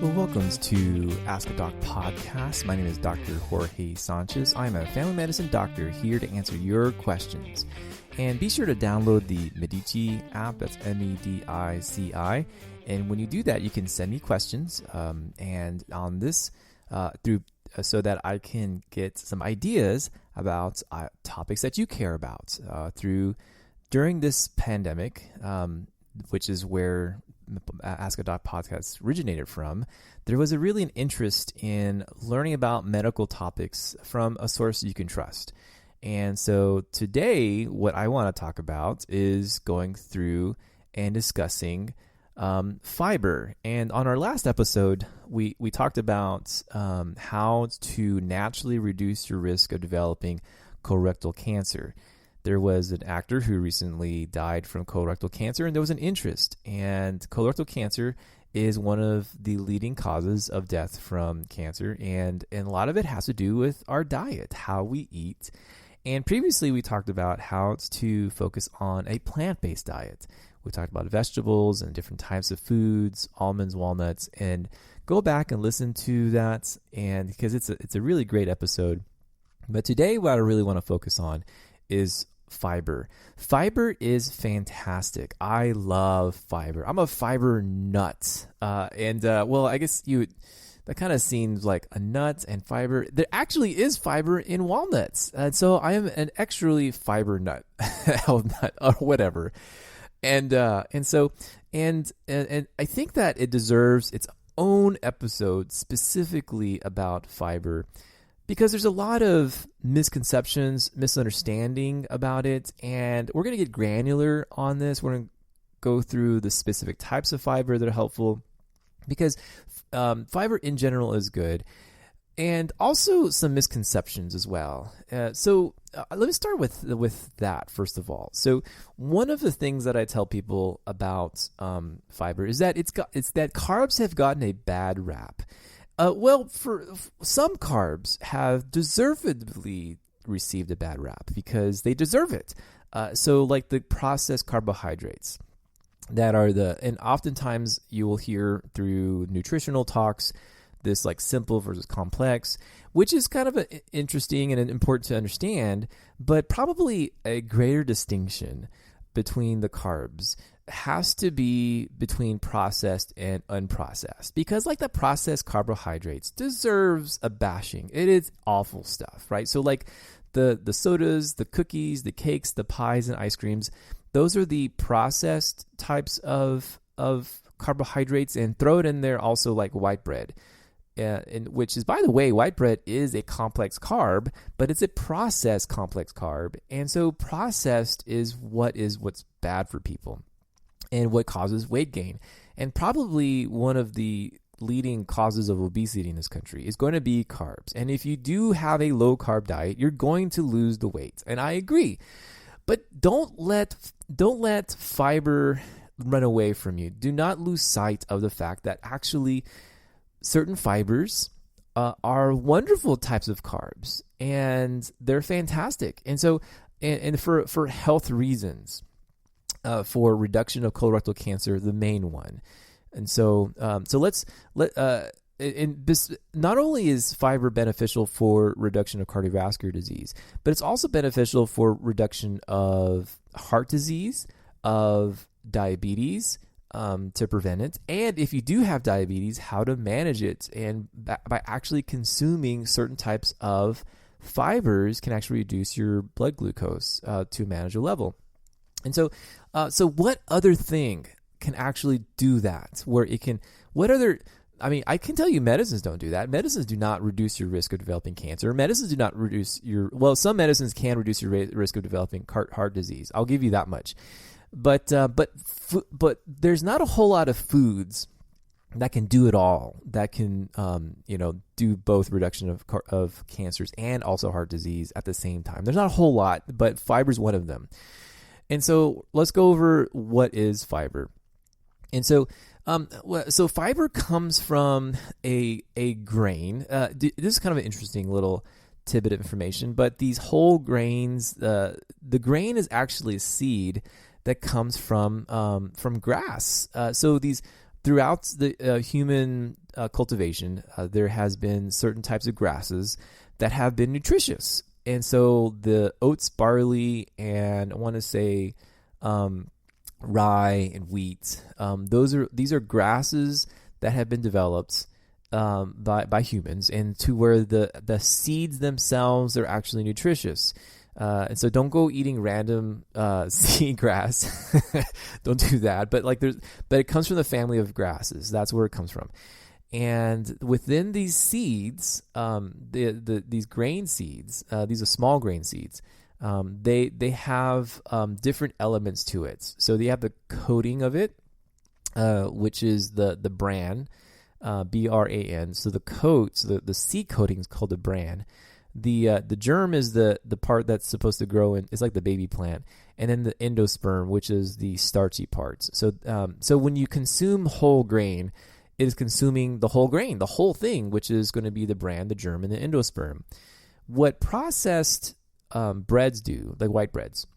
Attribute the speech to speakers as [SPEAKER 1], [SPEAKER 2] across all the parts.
[SPEAKER 1] Well, welcome to Ask a Doc podcast. My name is Dr. Jorge Sanchez. I'm a family medicine doctor here to answer your questions. And be sure to download the Medici app. That's Medici. And when you do that, you can send me questions. And on this, so that I can get some ideas about topics that you care about during this pandemic, which is where Ask a Doc podcast originated from. There was an interest in learning about medical topics from a source you can trust. And so today, what I want to talk about is going through and discussing fiber. And on our last episode, we talked about how to naturally reduce your risk of developing colorectal cancer. There was an actor who recently died from colorectal cancer, and there was an interest. And colorectal cancer is one of the leading causes of death from cancer, and a lot of it has to do with our diet, how we eat. And previously, we talked about how to focus on a plant-based diet. We talked about vegetables and different types of foods, almonds, walnuts, and go back and listen to that, and because it's a really great episode. But today, what I really want to focus on is fiber. Fiber is fantastic. I love fiber. I'm a fiber nut. Well, I guess that kind of seems like a nut and fiber. There actually is fiber in walnuts. And so I am an extra fiber nut, health nut, or whatever. And I think that it deserves its own episode specifically about fiber, because there's a lot of misconceptions, misunderstanding about it, and we're going to get granular on this. We're going to go through the specific types of fiber that are helpful, because fiber in general is good, and also some misconceptions as well. So let me start with that first of all. So one of the things that I tell people about fiber is that it's that carbs have gotten a bad rap. For some carbs have deservedly received a bad rap because they deserve it. So like the processed carbohydrates that are and oftentimes you will hear through nutritional talks, this like simple versus complex, which is kind of interesting and important to understand, but probably a greater distinction between the carbs has to be between processed and unprocessed, because like the processed carbohydrates deserves a bashing. It is awful stuff, right? So like the sodas, the cookies, the cakes, the pies and ice creams, those are the processed types of carbohydrates. And throw it in there also like white bread, which is, by the way, white bread is a complex carb, but it's a processed complex carb. And so processed is what's bad for people and what causes weight gain. And probably one of the leading causes of obesity in this country is going to be carbs. And if you do have a low carb diet, you're going to lose the weight. And I agree. But don't let fiber run away from you. Do not lose sight of the fact that actually certain fibers are wonderful types of carbs, and they're fantastic. And so, and for health reasons, for reduction of colorectal cancer, the main one. And so, not only is fiber beneficial for reduction of cardiovascular disease, but it's also beneficial for reduction of heart disease, of diabetes, to prevent it. And if you do have diabetes, how to manage it. And by actually consuming certain types of fibers can actually reduce your blood glucose to a manageable level. And so what other thing can actually do that? I can tell you medicines don't do that. Medicines do not reduce your risk of developing cancer. Medicines do not reduce some medicines can reduce your risk of developing heart disease. I'll give you that much. But there's not a whole lot of foods that can do it all, that can do both reduction of cancers and also heart disease at the same time. There's not a whole lot, but fiber is one of them. And so let's go over what is fiber. And so fiber comes from a grain. This is kind of an interesting little tidbit of information, but these whole grains, the grain is actually a seed that comes from grass. So these throughout the human cultivation, there has been certain types of grasses that have been nutritious. And so the oats, barley, and I want to say rye and wheat, these are grasses that have been developed by humans, and to where the seeds themselves are actually nutritious. And so don't go eating random seed grass. Don't do that. But it comes from the family of grasses. That's where it comes from. And within these seeds, these grain seeds, these are small grain seeds. They have different elements to it. So they have the coating of it, which is the bran, BRAN. So the coat, the seed coating is called the bran. The germ is the part that's supposed to grow in. It's like the baby plant, and then the endosperm, which is the starchy parts. So when you consume whole grain, it is consuming the whole grain, the whole thing, which is going to be the bran, the germ, and the endosperm. What processed breads do, like white breads,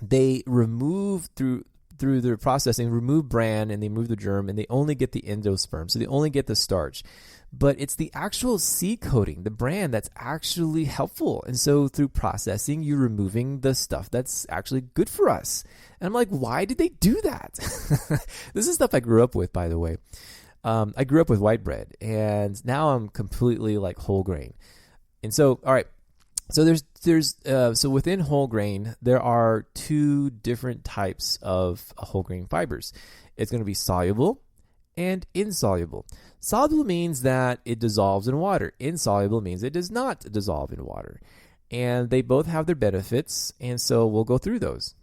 [SPEAKER 1] they remove through their processing, remove bran, and they remove the germ, and they only get the endosperm. So they only get the starch. But it's the actual seed coating, the bran, that's actually helpful. And so through processing, you're removing the stuff that's actually good for us. And I'm like, why did they do that? This is stuff I grew up with, by the way. I grew up with white bread, and now I'm completely like whole grain. And so, all right. So so within whole grain, there are two different types of whole grain fibers. It's going to be soluble and insoluble. Soluble means that it dissolves in water. Insoluble means it does not dissolve in water. And they both have their benefits, and so we'll go through those.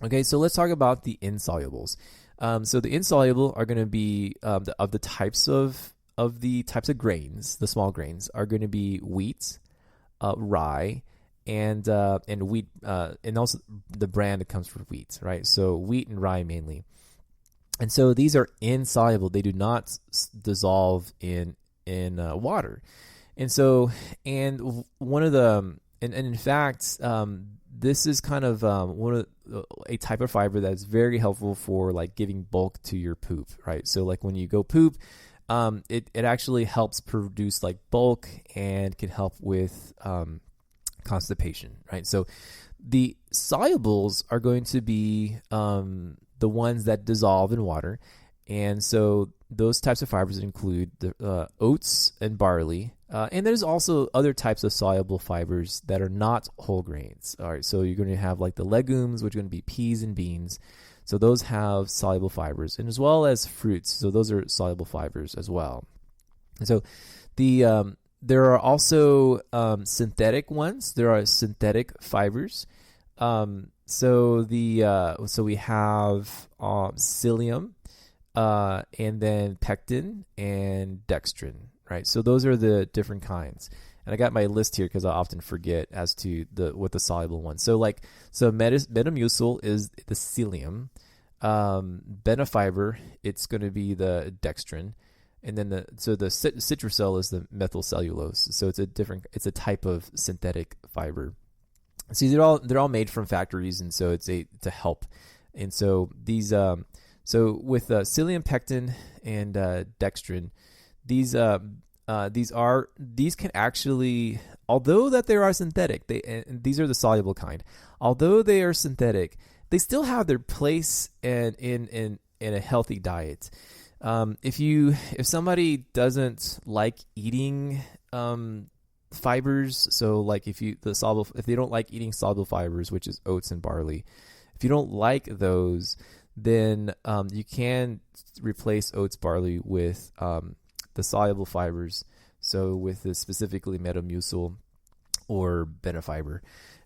[SPEAKER 1] Okay, so let's talk about the insolubles. So the insoluble are going to be the types of grains. The small grains are going to be wheat, rye, and wheat, and also the bran that comes from wheat, right? So wheat and rye mainly. And so these are insoluble; they do not dissolve in water. And so, and one of the, and in fact, this is kind of a type of fiber that's very helpful for like giving bulk to your poop, right? So like when you go poop, it actually helps produce like bulk and can help with constipation, right? So the solubles are going to be the ones that dissolve in water, and so those types of fibers include the oats and barley, and there's also other types of soluble fibers that are not whole grains. All right, so you're going to have like the legumes, which are going to be peas and beans. So those have soluble fibers, and as well as fruits. So those are soluble fibers as well. And so there are also synthetic ones. There are synthetic fibers. So we have psyllium, and then pectin and dextrin, right? So those are the different kinds. And I got my list here because I often forget as to what the soluble ones. So Metamucil is the psyllium. Benefiber, it's going to be the dextrin, and then the citrusol is the methylcellulose. So it's a type of synthetic fiber. See, they're all made from factories, and so it's to help. And so these with psyllium, pectin, and dextrin, these can actually, although that they are synthetic, and these are the soluble kind. Although they are synthetic, they still have their place in a healthy diet. If somebody doesn't like eating fibers, so like if they don't like eating soluble fibers, which is oats and barley, if you don't like those, then you can replace oats, barley with the soluble fibers, so with specifically Metamucil or Benefiber.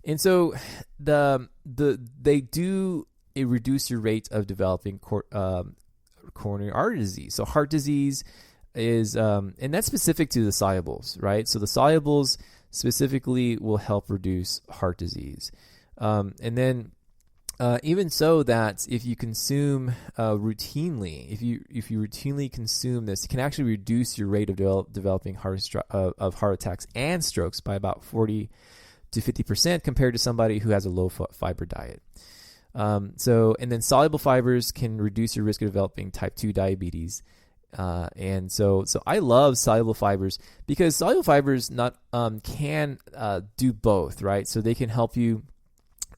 [SPEAKER 1] And so they do reduce your rate of developing coronary artery disease. So heart disease is, and that's specific to the solubles, right? So the solubles specifically will help reduce heart disease. And then even so, that if you consume routinely, if you routinely consume this, it can actually reduce your rate of developing heart attacks and strokes by about 40 to 50% compared to somebody who has a low fiber diet. And then soluble fibers can reduce your risk of developing type 2 diabetes, And so I love soluble fibers because soluble fibers not can do both, right? So they can help you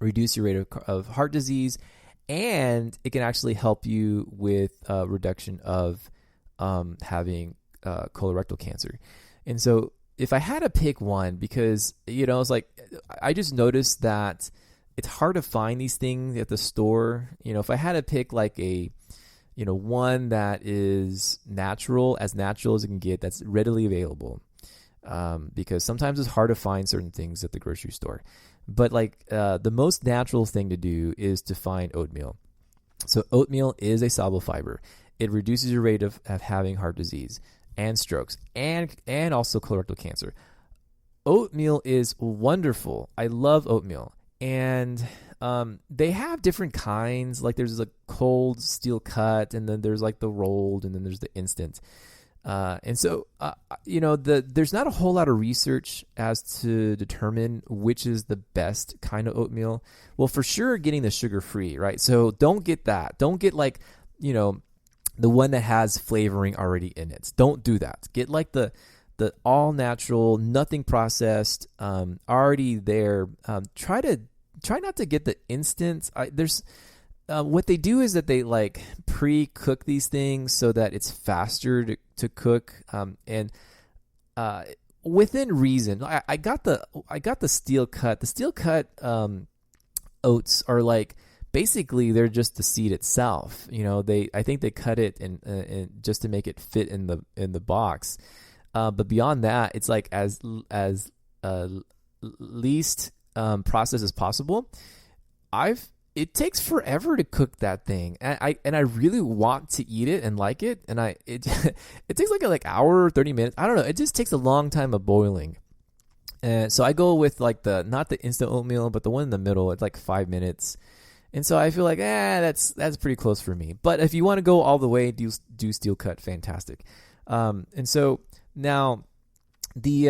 [SPEAKER 1] reduce your rate of heart disease, and it can actually help you with reduction of having colorectal cancer. And so if I had to pick one, because it's like I just noticed that it's hard to find these things at the store. If I had to pick like a one that is as natural as it can get, that's readily available, because sometimes it's hard to find certain things at the grocery store. But like the most natural thing to do is to find oatmeal. So oatmeal is a soluble fiber. It reduces your rate of having heart disease and strokes and also colorectal cancer. Oatmeal is wonderful. I love oatmeal. And they have different kinds. Like there's a cold steel cut, and then there's like the rolled, and then there's the instant. And so, there's not a whole lot of research as to determine which is the best kind of oatmeal. Well, for sure, getting the sugar-free, right? So don't get that. Don't get like, the one that has flavoring already in it. Don't do that. Get like the all natural, nothing processed, already there. Try not to get the instant. What they do is that they like pre-cook these things so that it's faster to cook, and within reason. I got the steel cut. The steel cut oats are like basically they're just the seed itself. I think they cut it and just to make it fit in the box. But beyond that, it's like as least processed as possible. It takes forever to cook that thing, and I really want to eat it and like it, and it takes like hour or 30 minutes. I don't know. It just takes a long time of boiling, and so I go with like not the instant oatmeal, but the one in the middle. It's like 5 minutes, and so I feel like that's pretty close for me. But if you want to go all the way, do steel cut, fantastic. And so now the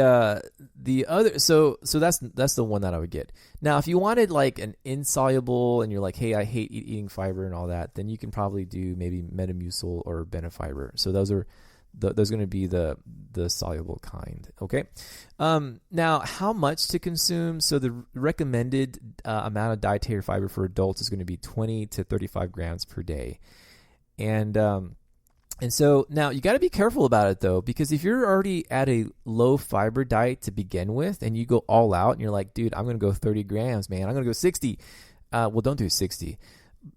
[SPEAKER 1] other, so that's the one that I would get. Now, if you wanted like an insoluble and you're like, hey, I hate eating fiber and all that, then you can probably do maybe Metamucil or Benefiber. So those are going to be the soluble kind. Okay. Now, how much to consume? So the recommended amount of dietary fiber for adults is going to be 20 to 35 grams per day, and so now you got to be careful about it though, because if you're already at a low fiber diet to begin with and you go all out and you're like, dude, I'm going to go 30 grams, man. I'm going to go 60. Well, don't do 60.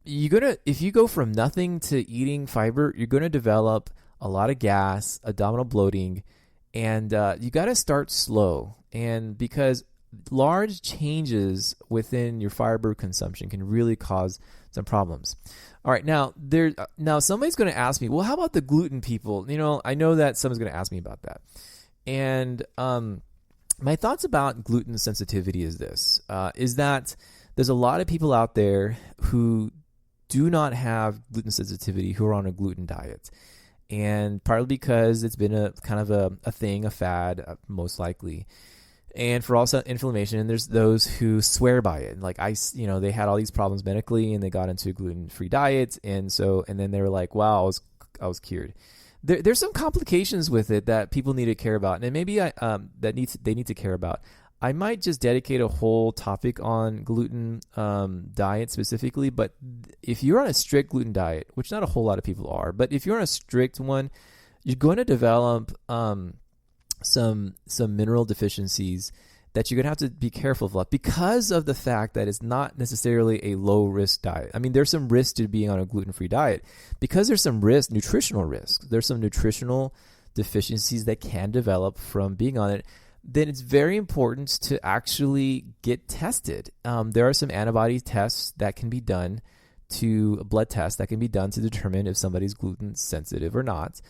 [SPEAKER 1] If you go from nothing to eating fiber, you're going to develop a lot of gas, abdominal bloating, and you got to start slow. And because large changes within your fiber consumption can really cause some problems. All right, now somebody's going to ask me, well, how about the gluten people? I know that someone's going to ask me about that. And my thoughts about gluten sensitivity is this, is that there's a lot of people out there who do not have gluten sensitivity who are on a gluten diet. And partly because it's been a kind of a thing, a fad, most likely. And for also inflammation, and there's those who swear by it. Like they had all these problems medically, and they got into a gluten-free diet, and then they were like, "Wow, I was cured." There's some complications with it that people need to care about, and maybe they need to care about. I might just dedicate a whole topic on gluten diet specifically. But if you're on a strict gluten diet, which not a whole lot of people are, but if you're on a strict one, you're going to develop some mineral deficiencies that you're going to have to be careful of because of the fact that it's not necessarily a low risk diet. I mean, there's some risk to being on a gluten-free diet because there's some nutritional risks. There's some nutritional deficiencies that can develop from being on it. Then it's very important to actually get tested. There are some antibody tests that can be done blood tests that can be done to determine if somebody's gluten sensitive or not.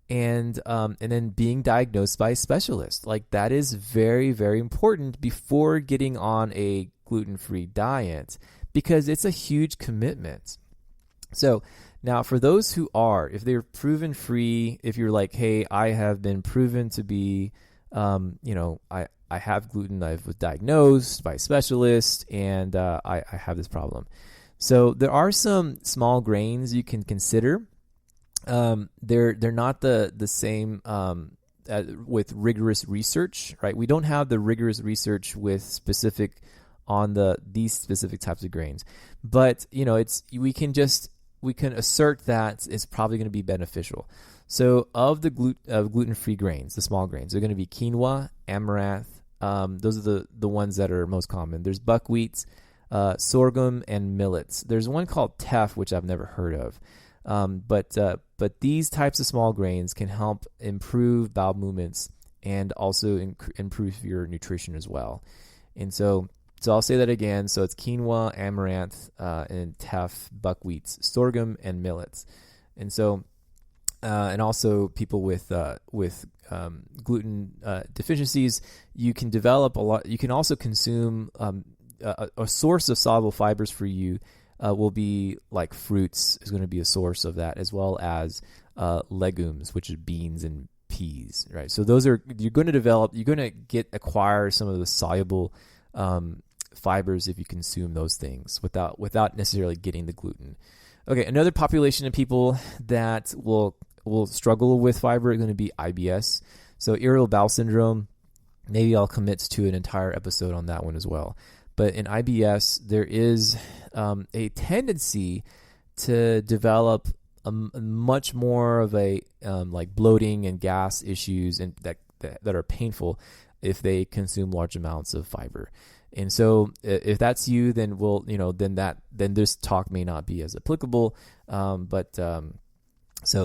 [SPEAKER 1] And then being diagnosed by a specialist. Like that is very, very important before getting on a gluten-free diet because it's a huge commitment. So now for those who if they're proven free, if you're like, hey, I have been proven to be, I have gluten, I was diagnosed by a specialist, and I have this problem. So there are some small grains you can consider. they're not the same with rigorous research, right? We don't have the rigorous research with specific on these specific types of grains, but we can assert that it's probably going to be beneficial. So of the gluten-free grains, the small grains, they're going to be quinoa, amaranth. Those are the ones that are most common. There's buckwheat, sorghum, and millets. There's one called teff, which I've never heard of. But these types of small grains can help improve bowel movements and also improve your nutrition as well. And so I'll say that again. So it's quinoa, amaranth, and teff, buckwheat, sorghum, and millets. And so, and also people with gluten deficiencies, you can develop a lot. You can also consume a source of soluble fibers for you. Will be like fruits is going to be a source of that, as well as legumes, which is beans and peas, right? So those are, you're going to acquire some of the soluble fibers if you consume those things without necessarily getting the gluten. Okay, another population of people that will struggle with fiber is going to be IBS. So irritable bowel syndrome. Maybe I'll commit to an entire episode on that one as well. But in IBS, there is a tendency to develop a much more of a like bloating and gas issues and that are painful if they consume large amounts of fiber. And so if that's you, then then this talk may not be as applicable. So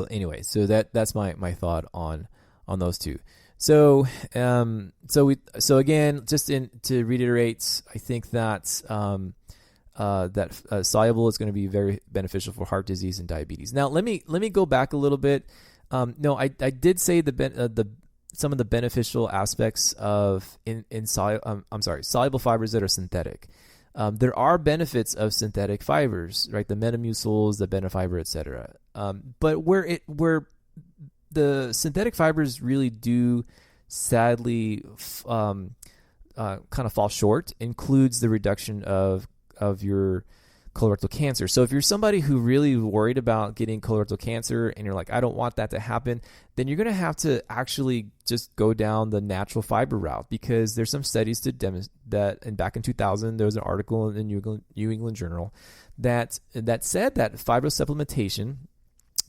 [SPEAKER 1] anyway, so that's my thought on those two. So again, to reiterate, I think that soluble is going to be very beneficial for heart disease and diabetes. Now, let me go back a little bit. No, I did say some of the beneficial aspects of soluble fibers that are synthetic. There are benefits of synthetic fibers, right? The Metamucils, the Benefiber, etc. But where the synthetic fibers really do sadly kind of fall short includes the reduction of your colorectal cancer. So if you're somebody who really worried about getting colorectal cancer and you're like, I don't want that to happen, then you're going to have to actually just go down the natural fiber route, because there's some studies to demonstrate that. And back in 2000, there was an article in the New England Journal that said that fiber supplementation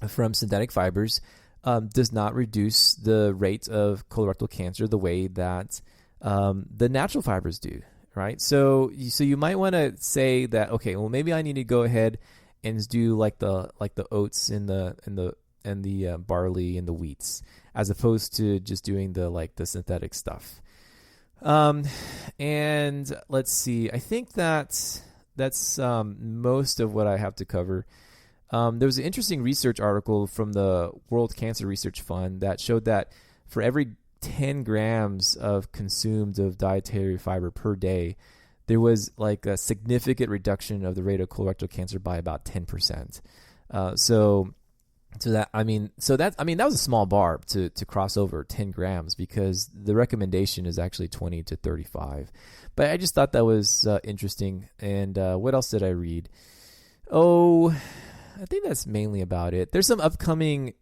[SPEAKER 1] from synthetic fibers does not reduce the rate of colorectal cancer the way that the natural fibers do, right? So you might want to say that, okay, well, maybe I need to go ahead and do like the oats and the barley and the wheats, as opposed to just doing the synthetic stuff. And let's see, I think that's most of what I have to cover. There was an interesting research article from the World Cancer Research Fund that showed that for every 10 grams of consumed of dietary fiber per day, there was like a significant reduction of the rate of colorectal cancer by about 10%. That was a small bar to cross over 10 grams, because the recommendation is actually 20 to 35. But I just thought that was interesting. And what else did I read? Oh, I think that's mainly about it. There's some upcoming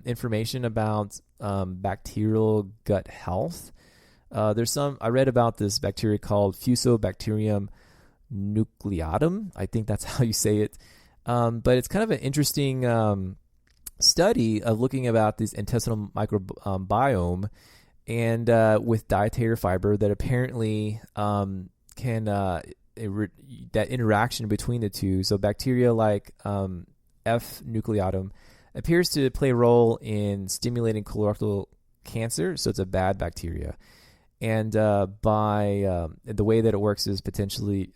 [SPEAKER 1] information about bacterial gut health. I read about this bacteria called Fusobacterium nucleatum. I think that's how you say it. But it's kind of an interesting study of looking about this intestinal microbiome and with dietary fiber that apparently can that interaction between the two. So bacteria like F. nucleatum appears to play a role in stimulating colorectal cancer. So it's a bad bacteria. And by the way that it works is potentially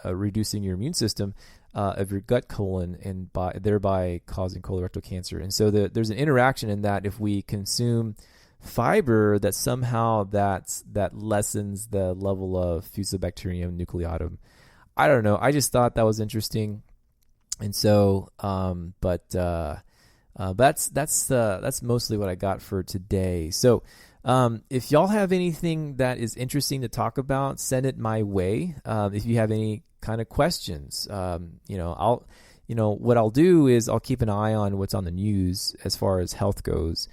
[SPEAKER 1] reducing your immune system of your gut colon, and thereby causing colorectal cancer. And so there's an interaction in that if we consume fiber, that somehow that lessens the level of Fusobacterium nucleatum. I don't know. I just thought that was interesting. And so, that's mostly what I got for today. So, if y'all have anything that is interesting to talk about, send it my way. If you have any kind of questions, I'll what I'll do is I'll keep an eye on what's on the news as far as health goes.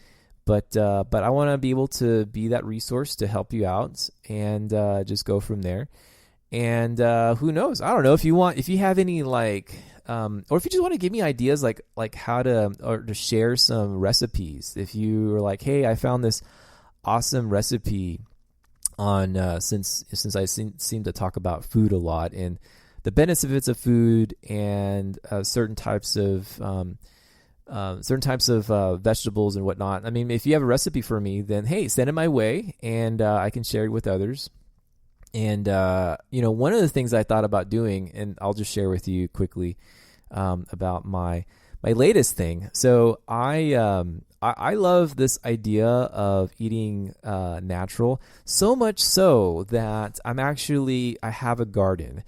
[SPEAKER 1] But I want to be able to be that resource to help you out and just go from there. And who knows? I don't know if you have any or if you just want to give me ideas like how to share some recipes. If you are like, hey, I found this awesome recipe on since I seem to talk about food a lot and the benefits of food and certain types of vegetables and whatnot. I mean, if you have a recipe for me, then hey, send it my way, and I can share it with others. And one of the things I thought about doing, and I'll just share with you quickly about my latest thing. So I love this idea of eating natural, so much so that I have a garden.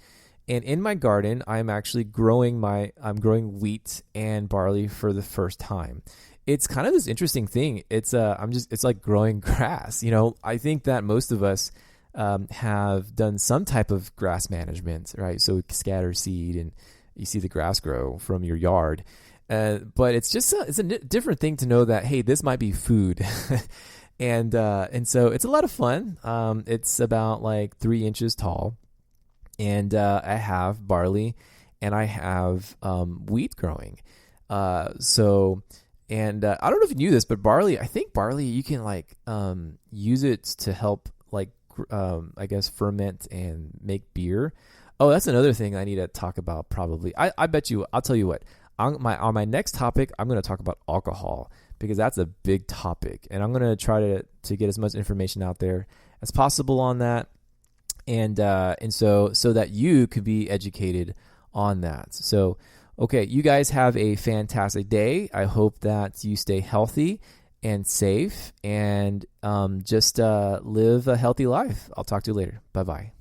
[SPEAKER 1] And in my garden, I'm actually growing wheat and barley for the first time. It's kind of this interesting thing. It's like growing grass. I think that most of us have done some type of grass management, right? So scatter seed and you see the grass grow from your yard. But it's a different thing to know that, hey, this might be food. and so it's a lot of fun. It's about like 3 inches tall. And I have barley and I have wheat growing. I don't know if you knew this, but barley, you can use it to help I guess ferment and make beer. Oh, that's another thing I need to talk about probably. I bet you, I'll tell you what, on my next topic, I'm going to talk about alcohol because that's a big topic. And I'm going to try to get as much information out there as possible on that. And so that you could be educated on that. So, okay, you guys have a fantastic day. I hope that you stay healthy and safe and just live a healthy life. I'll talk to you later. Bye-bye.